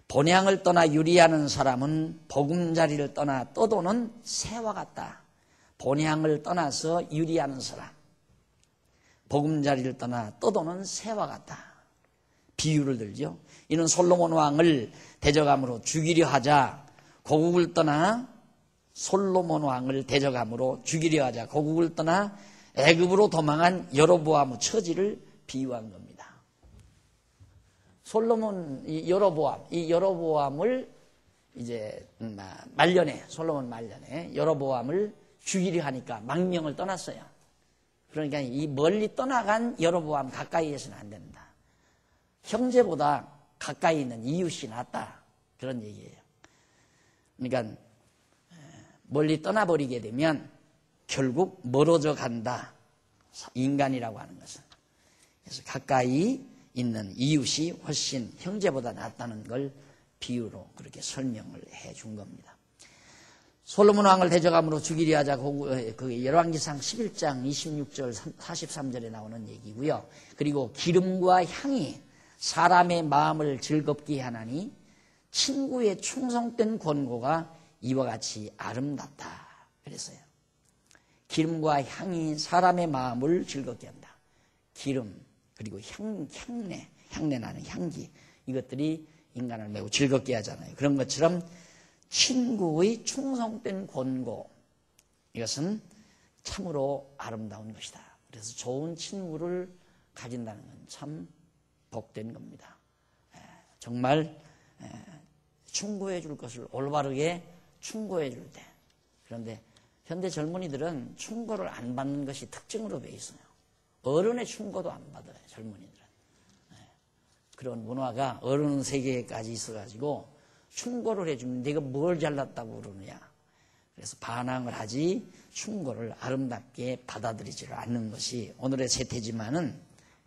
본향을 떠나 유리하는 사람은 보금자리를 떠나 떠도는 새와 같다. 본향을 떠나서 유리하는 사람, 보금자리를 떠나 떠도는 새와 같다. 비유를 들죠. 이는 솔로몬 왕을 대적함으로 죽이려 하자 고국을 떠나 솔로몬 왕을 대적함으로 죽이려 하자 고국을 떠나 애굽으로 도망한 여로보암의 처지를 비유한 겁니다. 이 여로보암을 이제 솔로몬 말년에 여로보암을 죽이려 하니까 망명을 떠났어요. 그러니까 이 멀리 떠나간 여로보암 가까이에서는 안 된다. 형제보다 가까이 있는 이웃이 낫다. 그런 얘기예요. 그러니까 멀리 떠나버리게 되면 결국 멀어져 간다. 인간이라고 하는 것은. 그래서 가까이 있는 이웃이 훨씬 형제보다 낫다는 걸 비유로 그렇게 설명을 해 준 겁니다. 솔로몬 왕을 대적함으로 죽이려 하자 그 열왕기상 11장 26절 43절에 나오는 얘기고요. 그리고 기름과 향이 사람의 마음을 즐겁게 하나니 친구의 충성된 권고가 이와 같이 아름답다. 그랬어요. 기름과 향이 사람의 마음을 즐겁게 한다. 기름 그리고 향내 나는 향기, 이것들이 인간을 매우 즐겁게 하잖아요. 그런 것처럼 친구의 충성된 권고, 이것은 참으로 아름다운 것이다. 그래서 좋은 친구를 가진다는 건 참 복된 겁니다. 정말 충고해 줄 것을 올바르게 충고해 줄 때. 그런데 현대 젊은이들은 충고를 안 받는 것이 특징으로 되어 있어요. 어른의 충고도 안 받아요, 젊은이들은. 그런 문화가 어른 세계까지 있어가지고 충고를 해주면 네가 뭘 잘났다고 그러느냐. 그래서 반항을 하지 충고를 아름답게 받아들이지를 않는 것이 오늘의 세태지만은,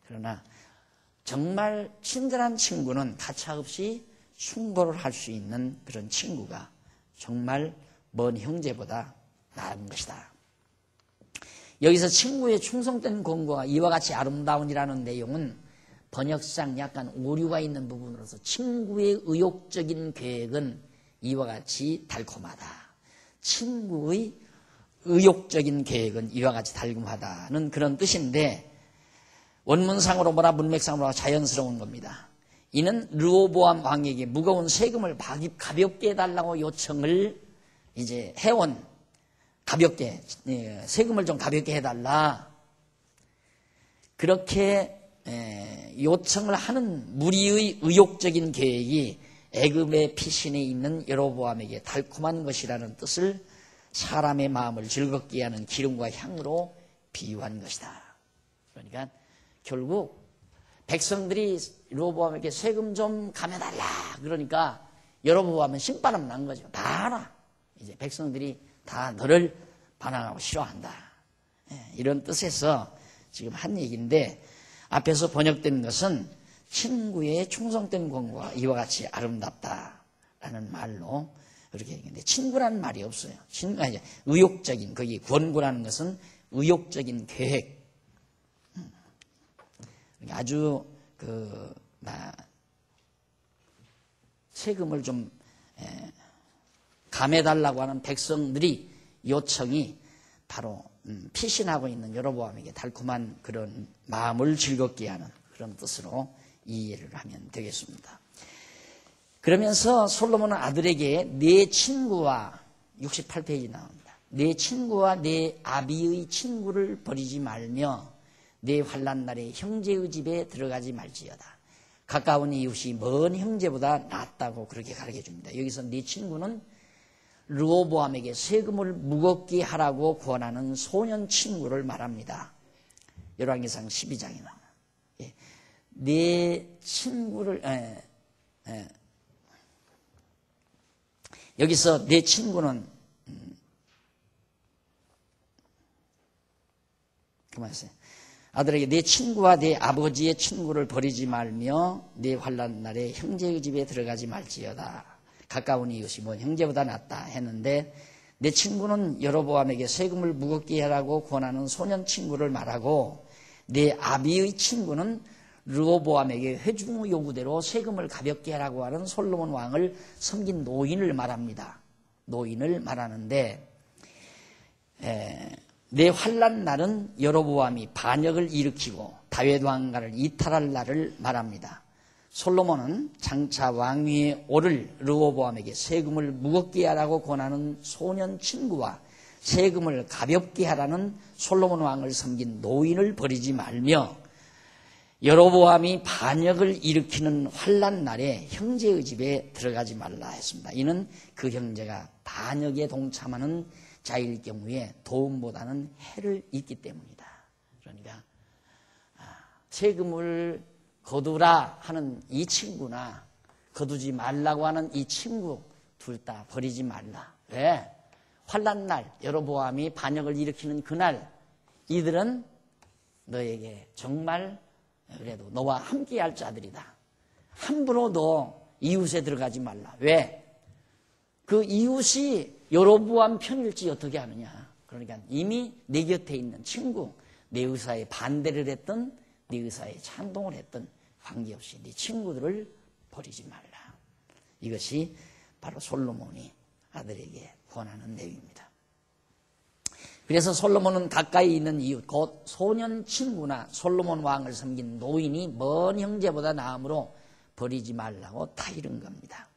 그러나 정말 친절한 친구는 가차없이 충고를 할 수 있는 그런 친구가 정말 먼 형제보다 나은 것이다. 여기서 친구의 충성된 권고가 이와 같이 아름다운이라는 내용은 번역상 약간 오류가 있는 부분으로서 친구의 의욕적인 계획은 이와 같이 달콤하다. 친구의 의욕적인 계획은 이와 같이 달콤하다는 그런 뜻인데, 원문상으로 보나 문맥상으로 보나 자연스러운 겁니다. 이는 르호보암 왕에게 무거운 세금을 가볍게 해달라고 요청을 이제 해온, 가볍게, 세금을 좀 가볍게 해달라. 그렇게 요청을 하는 무리의 의욕적인 계획이 애굽의 피신에 있는 여로보암에게 달콤한 것이라는 뜻을 사람의 마음을 즐겁게 하는 기름과 향으로 비유한 것이다. 그러니까 결국 백성들이 여로보암에게 세금 좀 감해달라 그러니까 여로보암은 신바람 난 거죠. 다 알아. 이제 백성들이 다 너를 반항하고 싫어한다. 이런 뜻에서 지금 한 얘기인데, 앞에서 번역된 것은 친구의 충성된 권고가 이와 같이 아름답다라는 말로 그렇게 얘기했는데, 친구라는 말이 없어요. 의욕적인, 거기 권고라는 것은 의욕적인 계획. 아주 세금을 좀 감해달라고 하는 백성들이 요청이 바로 피신하고 있는 여로보암에게 달콤한 그런 마음을 즐겁게 하는 그런 뜻으로 이해를 하면 되겠습니다. 그러면서 솔로몬은 아들에게 내 친구와 68페이지 나옵니다. 내 친구와 내 아비의 친구를 버리지 말며 내 환난 날에 형제의 집에 들어가지 말지어다. 가까운 이웃이 먼 형제보다 낫다고 그렇게 가르쳐 줍니다. 여기서 네 친구는 르호보암에게 세금을 무겁게 하라고 권하는 소년 친구를 말합니다. 열왕기상 12장에 나와요. 네 친구를 여기서 내 친구는 그만하세요. 아들에게 내 친구와 내 아버지의 친구를 버리지 말며 내 환난 날에 형제의 집에 들어가지 말지어다. 가까운 이웃이 뭐 형제보다 낫다 했는데, 내 친구는 여로보암에게 세금을 무겁게 하라고 권하는 소년 친구를 말하고, 내 아비의 친구는 르호보암에게 회중 요구대로 세금을 가볍게 하라고 하는 솔로몬 왕을 섬긴 노인을 말합니다. 노인을 말하는데 내 환난 날은 여로보암이 반역을 일으키고 다윗 왕가를 이탈할 날을 말합니다. 솔로몬은 장차 왕위에 오를 르호보암에게 세금을 무겁게 하라고 권하는 소년 친구와 세금을 가볍게 하라는 솔로몬 왕을 섬긴 노인을 버리지 말며 여로보암이 반역을 일으키는 환난 날에 형제의 집에 들어가지 말라 했습니다. 이는 그 형제가 반역에 동참하는 자일 경우에 도움보다는 해를 입기 때문이다. 그러니까 세금을 거두라 하는 이 친구나 거두지 말라고 하는 이 친구 둘 다 버리지 말라. 왜? 환난 날 여로보암이 반역을 일으키는 그날 이들은 너에게 정말 그래도 너와 함께할 자들이다. 함부로 너 이웃에 들어가지 말라. 왜? 그 이웃이 여로보암 편일지 어떻게 하느냐. 그러니까 이미 내 곁에 있는 친구, 내 의사에 반대를 했던, 네 의사에 찬동을 했던 관계없이 네 친구들을 버리지 말라. 이것이 바로 솔로몬이 아들에게 권하는 내용입니다. 그래서 솔로몬은 가까이 있는 이웃, 곧 소년 친구나 솔로몬 왕을 섬긴 노인이 먼 형제보다 나음으로 버리지 말라고 다 이른 겁니다.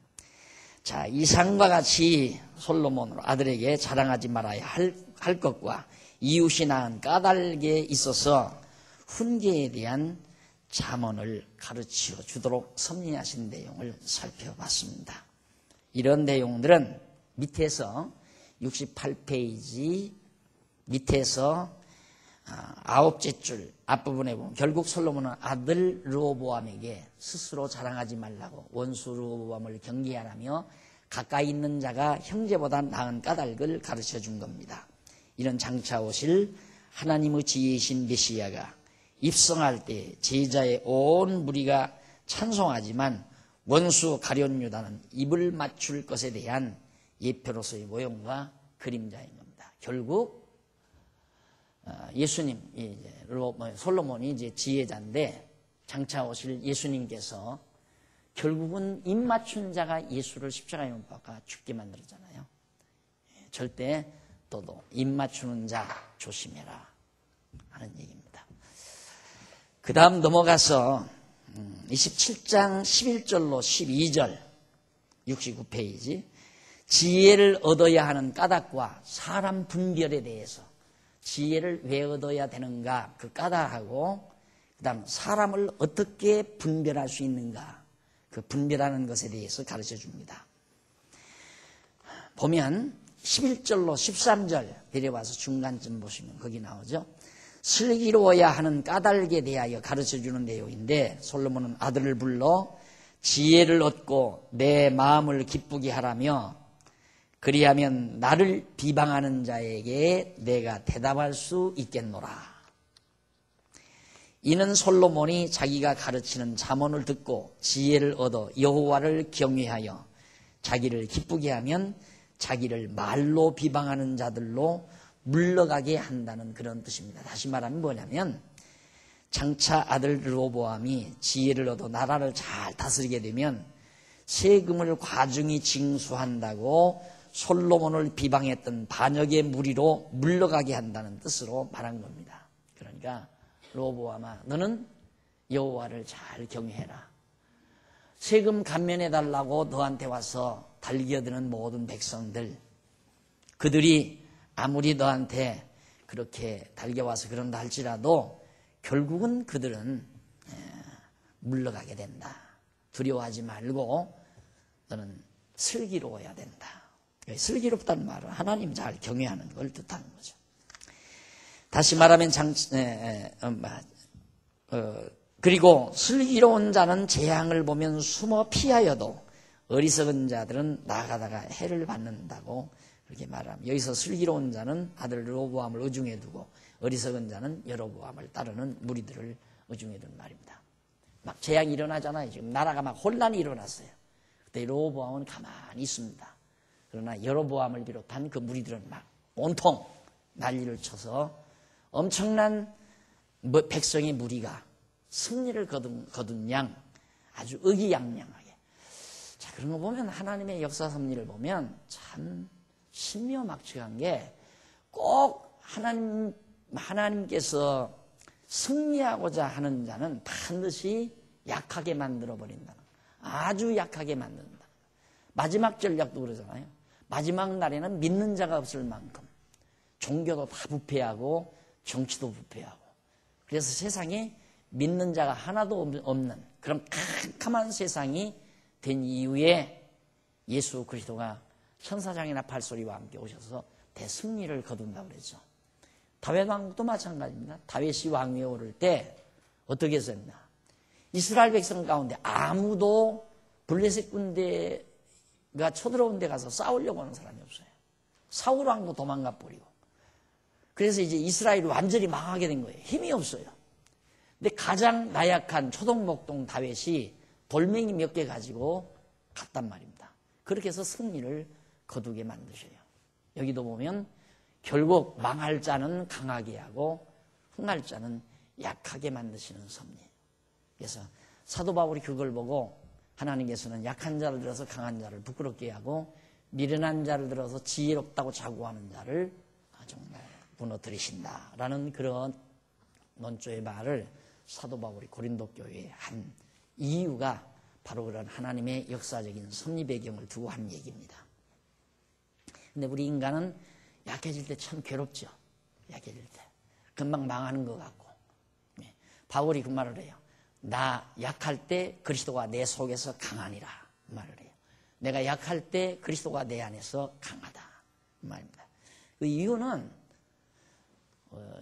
자, 이상과 같이 솔로몬으로 아들에게 자랑하지 말아야 할 것과 이웃이 낳은 까닭에 있어서 훈계에 대한 잠언을 가르치어 주도록 섭리하신 내용을 살펴봤습니다. 이런 내용들은 밑에서 68페이지 밑에서 9째 줄 앞부분에 보면 결국 솔로몬은 아들 르호보암에게 스스로 자랑하지 말라고 원수 르호보암을 경계하라며 가까이 있는 자가 형제보다 나은 까닭을 가르쳐 준 겁니다. 이런 장차 오실 하나님의 지혜이신 메시아가 입성할 때 제자의 온 무리가 찬송하지만 원수 가룟 유다는 입을 맞출 것에 대한 예표로서의 모형과 그림자인 겁니다. 결국 예수님, 솔로몬이 이제 지혜자인데 장차 오실 예수님께서 결국은 입 맞춘 자가 예수를 십자가에 못 박아 죽게 만들었잖아요. 절대 너도 입 맞추는 자 조심해라 하는 얘기입니다. 그 다음 넘어가서 27장 11절로 12절 69페이지 지혜를 얻어야 하는 까닭과 사람 분별에 대해서 지혜를 왜 얻어야 되는가 그 까닭하고 그 다음 사람을 어떻게 분별할 수 있는가 그 분별하는 것에 대해서 가르쳐 줍니다. 보면 11절로 13절 내려와서 중간쯤 보시면 거기 나오죠. 슬기로워야 하는 까닭에 대하여 가르쳐 주는 내용인데 솔로몬은 아들을 불러 지혜를 얻고 내 마음을 기쁘게 하라며 그리하면 나를 비방하는 자에게 내가 대답할 수 있겠노라. 이는 솔로몬이 자기가 가르치는 잠언을 듣고 지혜를 얻어 여호와를 경외하여 자기를 기쁘게 하면 자기를 말로 비방하는 자들로 물러가게 한다는 그런 뜻입니다. 다시 말하면 뭐냐면 장차 아들 르호보암이 지혜를 얻어 나라를 잘 다스리게 되면 세금을 과중히 징수한다고 솔로몬을 비방했던 반역의 무리로 물러가게 한다는 뜻으로 말한 겁니다. 그러니까 르호보암아 너는 여호와를 잘 경외해라. 세금 감면해달라고 너한테 와서 달겨드는 모든 백성들 그들이 아무리 너한테 그렇게 달겨와서 그런다 할지라도 결국은 그들은 물러가게 된다. 두려워하지 말고 너는 슬기로워야 된다. 슬기롭다는 말은 하나님 잘 경외하는 걸 뜻하는 거죠. 다시 말하면 그리고 슬기로운 자는 재앙을 보면 숨어 피하여도 어리석은 자들은 나가다가 해를 받는다고 그렇게 말합니다. 여기서 슬기로운 자는 아들 르호보암을 의중에 두고 어리석은 자는 여로보암을 따르는 무리들을 의중에 두는 말입니다. 막 재앙이 일어나잖아요. 지금 나라가 막 혼란이 일어났어요. 그때 르호보암은 가만히 있습니다. 그러나 여로보암을 비롯한 그 무리들은 막 온통 난리를 쳐서 엄청난 백성의 무리가 승리를 거둔 양 아주 의기양양하게. 자, 그런 거 보면 하나님의 역사 섭리를 보면 참 신묘막측한 게 꼭 하나님께서 승리하고자 하는 자는 반드시 약하게 만들어 버린다. 아주 약하게 만든다. 마지막 전략도 그러잖아요. 마지막 날에는 믿는 자가 없을 만큼 종교도 다 부패하고 정치도 부패하고, 그래서 세상에 믿는 자가 하나도 없는 그런 캄캄한 세상이 된 이후에 예수 그리스도가 천사장이나 발소리와 함께 오셔서 대승리를 거둔다고 그랬죠. 다윗 왕도 마찬가지입니다. 다윗이 왕위에 오를 때 어떻게 했었나? 이스라엘 백성 가운데 아무도 블레셋 군대가 쳐들어온 데 가서 싸우려고 하는 사람이 없어요. 사울 왕도 도망가 버리고. 그래서 이제 이스라엘이 완전히 망하게 된 거예요. 힘이 없어요. 근데 가장 나약한 초동목동 다윗이 돌멩이 몇 개 가지고 갔단 말입니다. 그렇게 해서 승리를 거두게 만드셔요. 여기도 보면 결국 망할 자는 강하게 하고 흥할 자는 약하게 만드시는 섭리. 그래서 사도 바울이 그걸 보고 하나님께서는 약한 자를 들어서 강한 자를 부끄럽게 하고 미련한 자를 들어서 지혜롭다고 자고하는 자를 정말 무너뜨리신다라는 그런 논조의 말을 사도 바울이 고린도 교회에 한 이유가 바로 그런 하나님의 역사적인 섭리 배경을 두고 한 얘기입니다. 근데 우리 인간은 약해질 때 참 괴롭죠. 약해질 때. 금방 망하는 것 같고. 바울이 그 말을 해요. 나 약할 때 그리스도가 내 속에서 강하니라. 그 말을 해요. 내가 약할 때 그리스도가 내 안에서 강하다. 그 말입니다. 그 이유는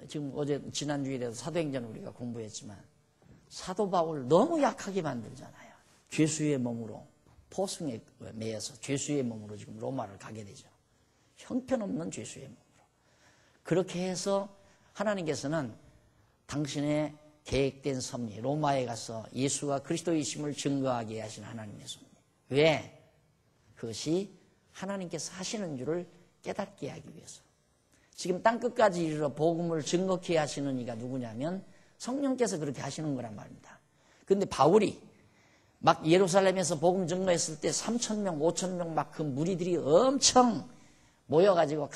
지금 지난주일에도 사도행전을 우리가 공부했지만 사도 바울 너무 약하게 만들잖아요. 죄수의 몸으로 포승에 매여서 죄수의 몸으로 지금 로마를 가게 되죠. 형편없는 죄수의 몸으로. 그렇게 해서 하나님께서는 당신의 계획된 섭리, 로마에 가서 예수가 그리스도이심을 증거하게 하신 하나님의 섭리. 왜? 그것이 하나님께서 하시는 줄을 깨닫게 하기 위해서. 지금 땅끝까지 이르러 복음을 증거케 하시는 이가 누구냐면 성령께서 그렇게 하시는 거란 말입니다. 그런데 바울이 막 예루살렘에서 복음 증거했을 때 3,000명, 5,000명 막 그 무리들이 엄청 모여가지고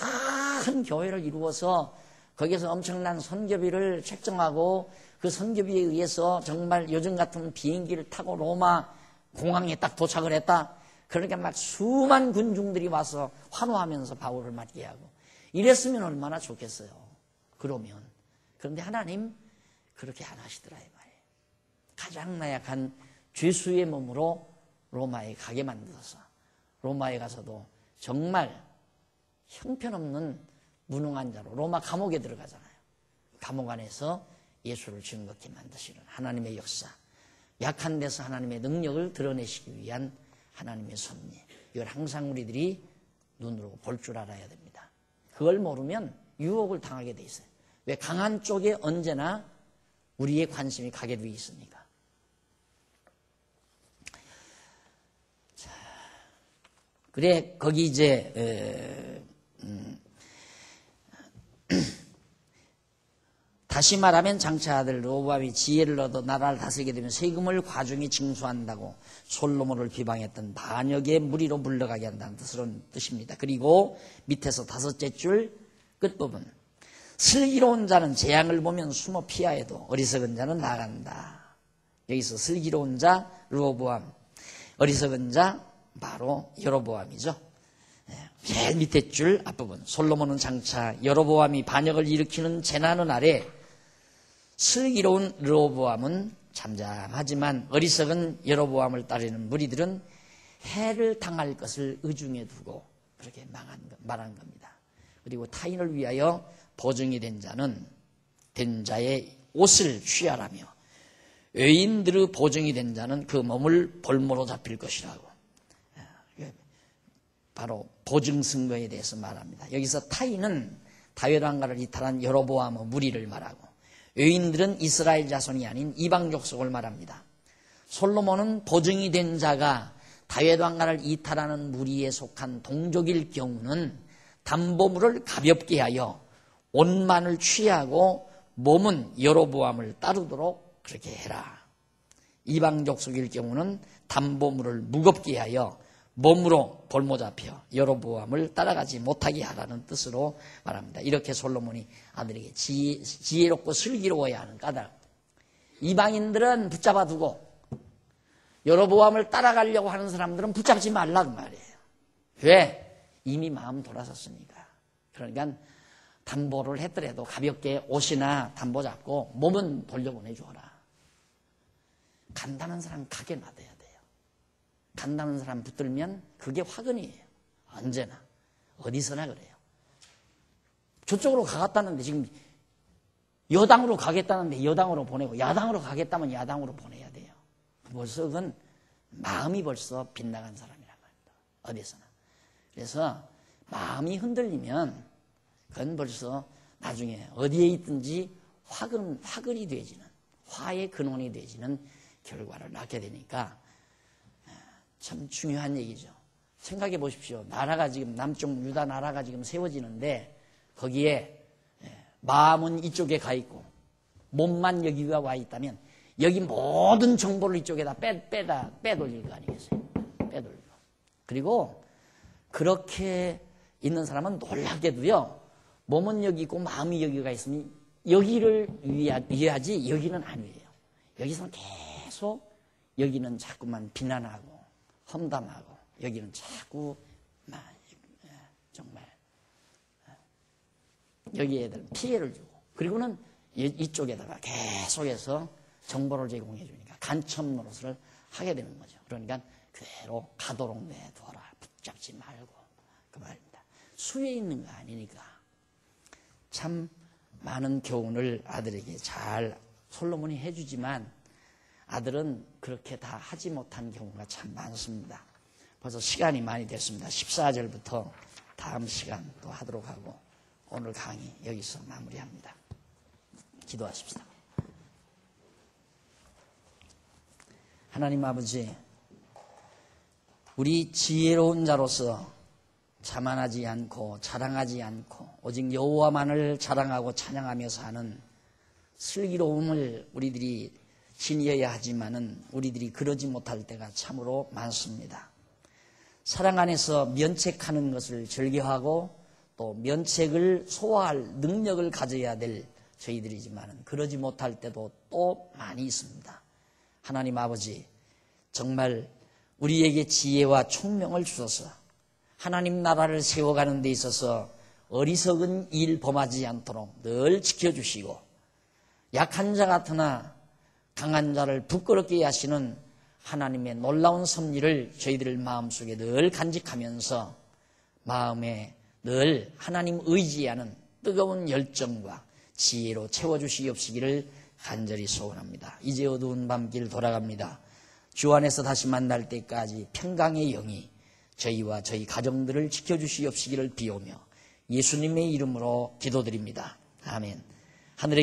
큰 교회를 이루어서 거기서 엄청난 선교비를 책정하고 그 선교비에 의해서 정말 요즘 같은 비행기를 타고 로마 공항에 딱 도착을 했다. 그러니까 막 수만 군중들이 와서 환호하면서 바울을 맞게 하고 이랬으면 얼마나 좋겠어요. 그러면. 그런데 하나님 그렇게 안 하시더라 이 말이에요. 가장 나약한 죄수의 몸으로 로마에 가게 만들어서 로마에 가서도 정말 형편없는 무능한 자로 로마 감옥에 들어가잖아요. 감옥 안에서 예수를 증거케 만드시는 하나님의 역사. 약한 데서 하나님의 능력을 드러내시기 위한 하나님의 섭리. 이걸 항상 우리들이 눈으로 볼 줄 알아야 됩니다. 그걸 모르면 유혹을 당하게 돼 있어요. 왜? 강한 쪽에 언제나 우리의 관심이 가게 돼 있으니까. 자, 그래 거기 이제 다시 말하면 장차 아들 르호보암이 지혜를 얻어 나라를 다스리게 되면 세금을 과중히 징수한다고 솔로몬을 비방했던 반역의 무리로 물러가게 한다는 뜻입니다. 그리고 밑에서 다섯째 줄 끝부분. 슬기로운 자는 재앙을 보면 숨어 피하여도 어리석은 자는 나간다. 여기서 슬기로운 자 르호보암, 어리석은 자 바로 여로보암이죠. 제일 밑에 줄 앞부분. 솔로몬은 장차 여로보암이 반역을 일으키는 재난의 날에 슬기로운 르호보암은 잠잠하지만 어리석은 여로보암을 따르는 무리들은 해를 당할 것을 의중에 두고 그렇게 말한 겁니다. 그리고 타인을 위하여 보증이 된 자의 옷을 취하라며 의인들의 보증이 된 자는 그 몸을 볼모로 잡힐 것이라고. 바로 보증 선거에 대해서 말합니다. 여기서 타인은 다윗 왕가를 이탈한 여로보암의 무리를 말하고 의인들은 이스라엘 자손이 아닌 이방 족속을 말합니다. 솔로몬은 보증이 된 자가 다윗 왕가를 이탈하는 무리에 속한 동족일 경우는 담보물을 가볍게 하여 옷만을 취하고 몸은 여로보암을 따르도록 그렇게 해라. 이방 족속일 경우는 담보물을 무겁게 하여 몸으로 볼모잡혀 여로보암을 따라가지 못하게 하라는 뜻으로 말합니다. 이렇게 솔로몬이 아들에게 지혜롭고 슬기로워야 하는 까닭. 이방인들은 붙잡아 두고 여로보암을 따라가려고 하는 사람들은 붙잡지 말라 그 말이에요. 왜? 이미 마음 돌아섰으니까. 그러니까 담보를 했더라도 가볍게 옷이나 담보 잡고 몸은 돌려보내주어라. 간다는 사람 가게 놔둬야 돼요. 간다는 사람 붙들면 그게 화근이에요. 언제나. 어디서나 그래요. 저쪽으로 가겠다는데 지금 여당으로 가겠다는데 여당으로 보내고 야당으로 가겠다면 야당으로 보내야 돼요. 벌써 그건 마음이 벌써 빗나간 사람이란 말입니다. 어디서나. 그래서 마음이 흔들리면 그건 벌써 나중에 어디에 있든지 화근이 되지는 화의 근원이 되지는 결과를 낳게 되니까 참 중요한 얘기죠. 생각해 보십시오. 나라가 지금 남쪽 유다 나라가 지금 세워지는데 거기에 마음은 이쪽에 가 있고 몸만 여기가 와 있다면 여기 모든 정보를 이쪽에다 빼돌릴 거 아니겠어요? 빼돌리고. 그리고 그렇게 있는 사람은 놀랍게도요. 몸은 여기 있고 마음이 여기가 있으니 여기를 위하지 여기는 안 위해요. 여기서는 계속 여기는 자꾸만 비난하고 험담하고 여기는 자꾸 정말 여기에들 피해를 주고 그리고는 이쪽에다가 계속해서 정보를 제공해 주니까 간첩 노릇을 하게 되는 거죠. 그러니까 그대로 가도록 내둬라. 붙잡지 말고 그 말입니다. 수에 있는 거 아니니까 참 많은 교훈을 아들에게 잘 솔로몬이 해주지만 아들은 그렇게 다 하지 못한 경우가 참 많습니다. 벌써 시간이 많이 됐습니다. 14절부터 다음 시간 또 하도록 하고 오늘 강의 여기서 마무리합니다. 기도하십시다. 하나님 아버지, 우리 지혜로운 자로서 자만하지 않고 자랑하지 않고 오직 여호와만을 자랑하고 찬양하며 사는 슬기로움을 우리들이 지녀야 하지만은 우리들이 그러지 못할 때가 참으로 많습니다. 사랑 안에서 면책하는 것을 즐겨하고 또 면책을 소화할 능력을 가져야 될 저희들이지만은 그러지 못할 때도 또 많이 있습니다. 하나님 아버지, 정말 우리에게 지혜와 총명을 주셔서 하나님 나라를 세워가는 데 있어서 어리석은 일 범하지 않도록 늘 지켜주시고 약한 자 같으나 강한 자를 부끄럽게 하시는 하나님의 놀라운 섭리를 저희들 마음속에 늘 간직하면서 마음에 늘 하나님 의지하는 뜨거운 열정과 지혜로 채워주시옵시기를 간절히 소원합니다. 이제 어두운 밤길 돌아갑니다. 주 안에서 다시 만날 때까지 평강의 영이 저희와 저희 가정들을 지켜주시옵시기를 비오며 예수님의 이름으로 기도드립니다. 아멘. 하늘의